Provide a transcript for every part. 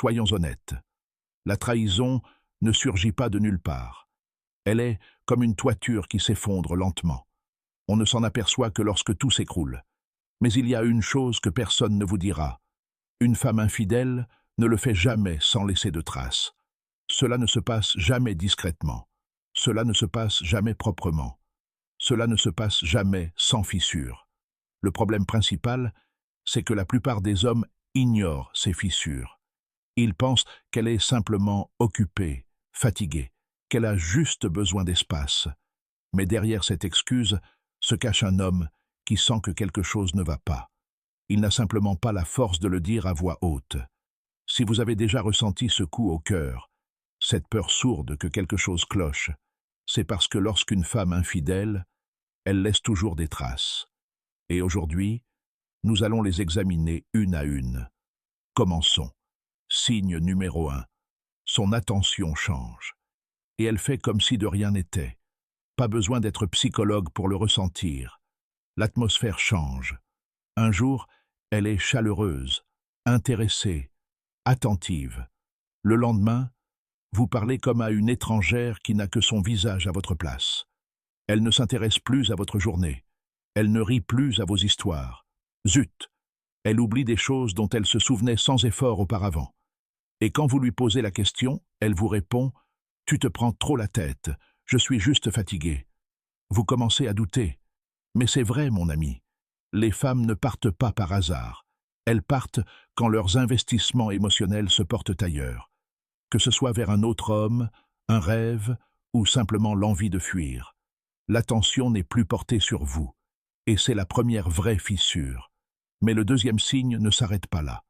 soyons honnêtes. La trahison ne surgit pas de nulle part. Elle est comme une toiture qui s'effondre lentement. On ne s'en aperçoit que lorsque tout s'écroule. Mais il y a une chose que personne ne vous dira. Une femme infidèle ne le fait jamais sans laisser de traces. Cela ne se passe jamais discrètement. Cela ne se passe jamais proprement. Cela ne se passe jamais sans fissure. Le problème principal, c'est que la plupart des hommes ignorent ces fissures. Ils pensent qu'elle est simplement occupée, fatiguée, qu'elle a juste besoin d'espace. Mais derrière cette excuse se cache un homme qui sent que quelque chose ne va pas. Il n'a simplement pas la force de le dire à voix haute. Si vous avez déjà ressenti ce coup au cœur, cette peur sourde que quelque chose cloche, c'est parce que lorsqu'une femme infidèle, elle laisse toujours des traces. Et aujourd'hui, nous allons les examiner une à une. Commençons. Signe numéro 1. Son attention change. Et elle fait comme si de rien n'était. Pas besoin d'être psychologue pour le ressentir. L'atmosphère change. Un jour, elle est chaleureuse, intéressée, attentive. Le lendemain, vous parlez comme à une étrangère qui n'a que son visage à votre place. Elle ne s'intéresse plus à votre journée. Elle ne rit plus à vos histoires. Zut! Elle oublie des choses dont elle se souvenait sans effort auparavant. Et quand vous lui posez la question, elle vous répond « Tu te prends trop la tête, je suis juste fatiguée ». Vous commencez à douter. Mais c'est vrai, mon ami. Les femmes ne partent pas par hasard. Elles partent quand leurs investissements émotionnels se portent ailleurs. Que ce soit vers un autre homme, un rêve ou simplement l'envie de fuir. L'attention n'est plus portée sur vous. Et c'est la première vraie fissure. Mais le deuxième signe ne s'arrête pas là.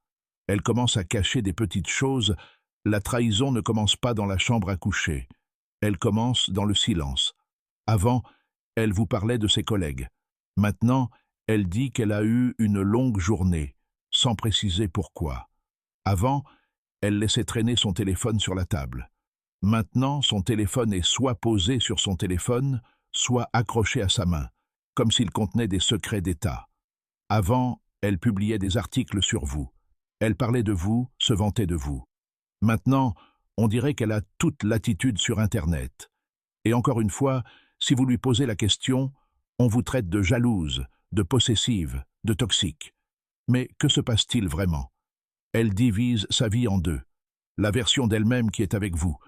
Elle commence à cacher des petites choses. La trahison ne commence pas dans la chambre à coucher. Elle commence dans le silence. Avant, elle vous parlait de ses collègues. Maintenant, elle dit qu'elle a eu une longue journée, sans préciser pourquoi. Avant, elle laissait traîner son téléphone sur la table. Maintenant, son téléphone est soit posé sur son téléphone, soit accroché à sa main, comme s'il contenait des secrets d'État. Avant, elle publiait des articles sur vous. Elle parlait de vous, se vantait de vous. Maintenant, on dirait qu'elle a toute l'attitude sur Internet. Et encore une fois, si vous lui posez la question, on vous traite de jalouse, de possessive, de toxique. Mais que se passe-t-il vraiment? Elle divise sa vie en deux. La version d'elle-même qui est avec vous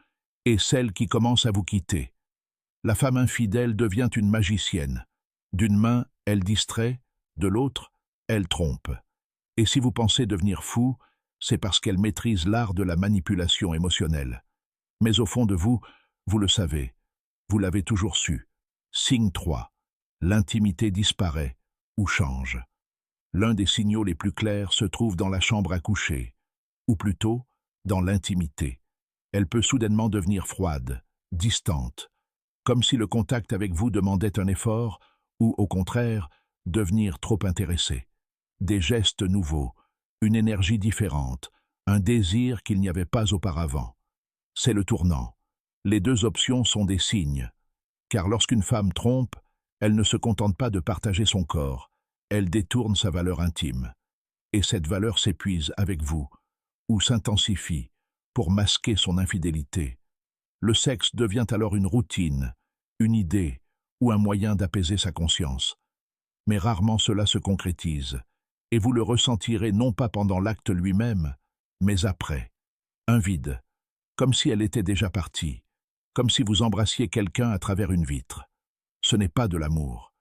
et celle qui commence à vous quitter. La femme infidèle devient une magicienne. D'une main, elle distrait, de l'autre, elle trompe. Et si vous pensez devenir fou, c'est parce qu'elle maîtrise l'art de la manipulation émotionnelle. Mais au fond de vous, vous le savez, vous l'avez toujours su. Signe 3. L'intimité disparaît ou change. L'un des signaux les plus clairs se trouve dans la chambre à coucher, ou plutôt dans l'intimité. Elle peut soudainement devenir froide, distante, comme si le contact avec vous demandait un effort, ou au contraire, devenir trop intéressé. Des gestes nouveaux, une énergie différente, un désir qu'il n'y avait pas auparavant. C'est le tournant. Les deux options sont des signes. Car lorsqu'une femme trompe, elle ne se contente pas de partager son corps, elle détourne sa valeur intime. Et cette valeur s'épuise avec vous, ou s'intensifie, pour masquer son infidélité. Le sexe devient alors une routine, une idée, ou un moyen d'apaiser sa conscience. Mais rarement cela se concrétise, et vous le ressentirez non pas pendant l'acte lui-même, mais après. Un vide, comme si elle était déjà partie, comme si vous embrassiez quelqu'un à travers une vitre. Ce n'est pas de l'amour,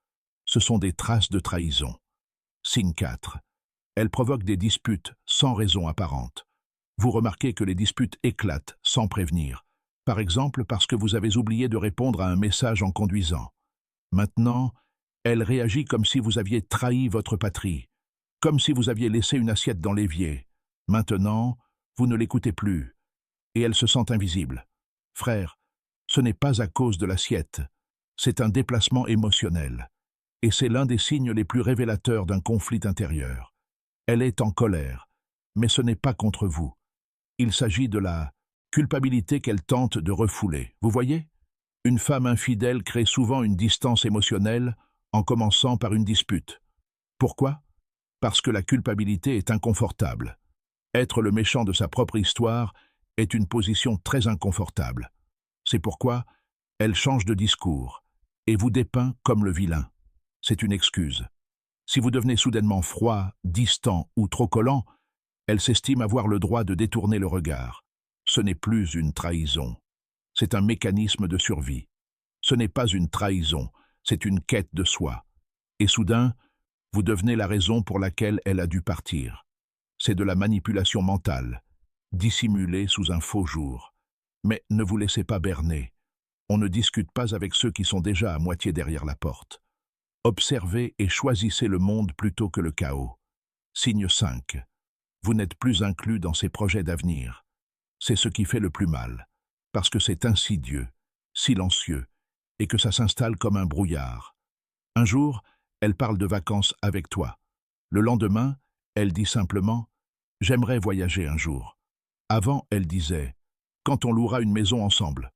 ce sont des traces de trahison. Signe 4. Elle provoque des disputes sans raison apparente. Vous remarquez que les disputes éclatent sans prévenir, par exemple parce que vous avez oublié de répondre à un message en conduisant. Maintenant, elle réagit comme si vous aviez trahi votre patrie, comme si vous aviez laissé une assiette dans l'évier. Maintenant, vous ne l'écoutez plus, et elle se sent invisible. Frère, ce n'est pas à cause de l'assiette, c'est un déplacement émotionnel, et c'est l'un des signes les plus révélateurs d'un conflit intérieur. Elle est en colère, mais ce n'est pas contre vous. Il s'agit de la culpabilité qu'elle tente de refouler. Vous voyez? Une femme infidèle crée souvent une distance émotionnelle en commençant par une dispute. Pourquoi? Parce que la culpabilité est inconfortable. Être le méchant de sa propre histoire est une position très inconfortable. C'est pourquoi elle change de discours et vous dépeint comme le vilain. C'est une excuse. Si vous devenez soudainement froid, distant ou trop collant, elle s'estime avoir le droit de détourner le regard. Ce n'est plus une trahison. C'est un mécanisme de survie. Ce n'est pas une trahison, c'est une quête de soi. Et soudain, vous devenez la raison pour laquelle elle a dû partir. C'est de la manipulation mentale, dissimulée sous un faux jour. Mais ne vous laissez pas berner. On ne discute pas avec ceux qui sont déjà à moitié derrière la porte. Observez et choisissez le monde plutôt que le chaos. Signe 5. Vous n'êtes plus inclus dans ces projets d'avenir. C'est ce qui fait le plus mal, parce que c'est insidieux, silencieux, et que ça s'installe comme un brouillard. Un jour, elle parle de vacances avec toi. Le lendemain, elle dit simplement « J'aimerais voyager un jour ». Avant, elle disait « Quand on louera une maison ensemble ».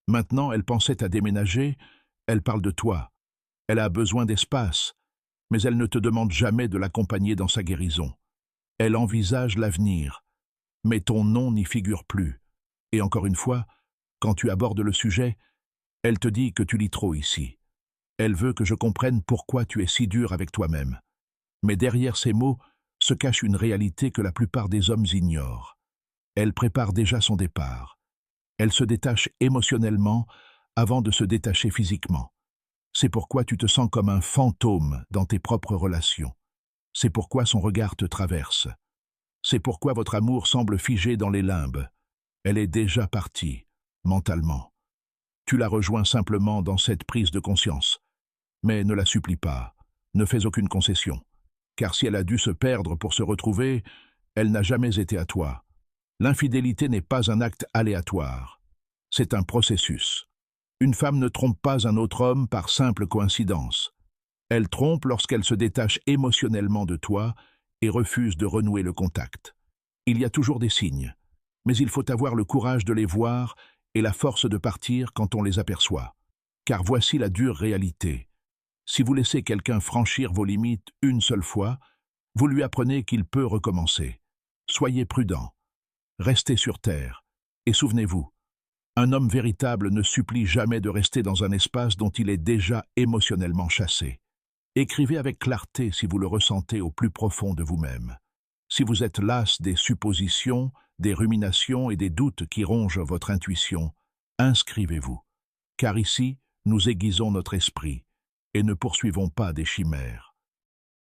Maintenant, elle pensait à déménager, elle parle de toi. Elle a besoin d'espace, mais elle ne te demande jamais de l'accompagner dans sa guérison. Elle envisage l'avenir, mais ton nom n'y figure plus. Et encore une fois, quand tu abordes le sujet, elle te dit que tu lis trop ici. Elle veut que je comprenne pourquoi tu es si dur avec toi-même. Mais derrière ces mots se cache une réalité que la plupart des hommes ignorent. Elle prépare déjà son départ. Elle se détache émotionnellement avant de se détacher physiquement. C'est pourquoi tu te sens comme un fantôme dans tes propres relations. C'est pourquoi son regard te traverse. C'est pourquoi votre amour semble figé dans les limbes. Elle est déjà partie, mentalement. Tu la rejoins simplement dans cette prise de conscience. Mais ne la supplie pas, ne fais aucune concession. Car si elle a dû se perdre pour se retrouver, elle n'a jamais été à toi. L'infidélité n'est pas un acte aléatoire. C'est un processus. Une femme ne trompe pas un autre homme par simple coïncidence. Elle trompe lorsqu'elle se détache émotionnellement de toi et refuse de renouer le contact. Il y a toujours des signes, mais il faut avoir le courage de les voir et la force de partir quand on les aperçoit. Car voici la dure réalité. Si vous laissez quelqu'un franchir vos limites une seule fois, vous lui apprenez qu'il peut recommencer. Soyez prudent. Restez sur terre. Et souvenez-vous, un homme véritable ne supplie jamais de rester dans un espace dont il est déjà émotionnellement chassé. Écrivez avec clarté si vous le ressentez au plus profond de vous-même. Si vous êtes las des suppositions, des ruminations et des doutes qui rongent votre intuition, inscrivez-vous. Car ici, nous aiguisons notre esprit et ne poursuivons pas des chimères.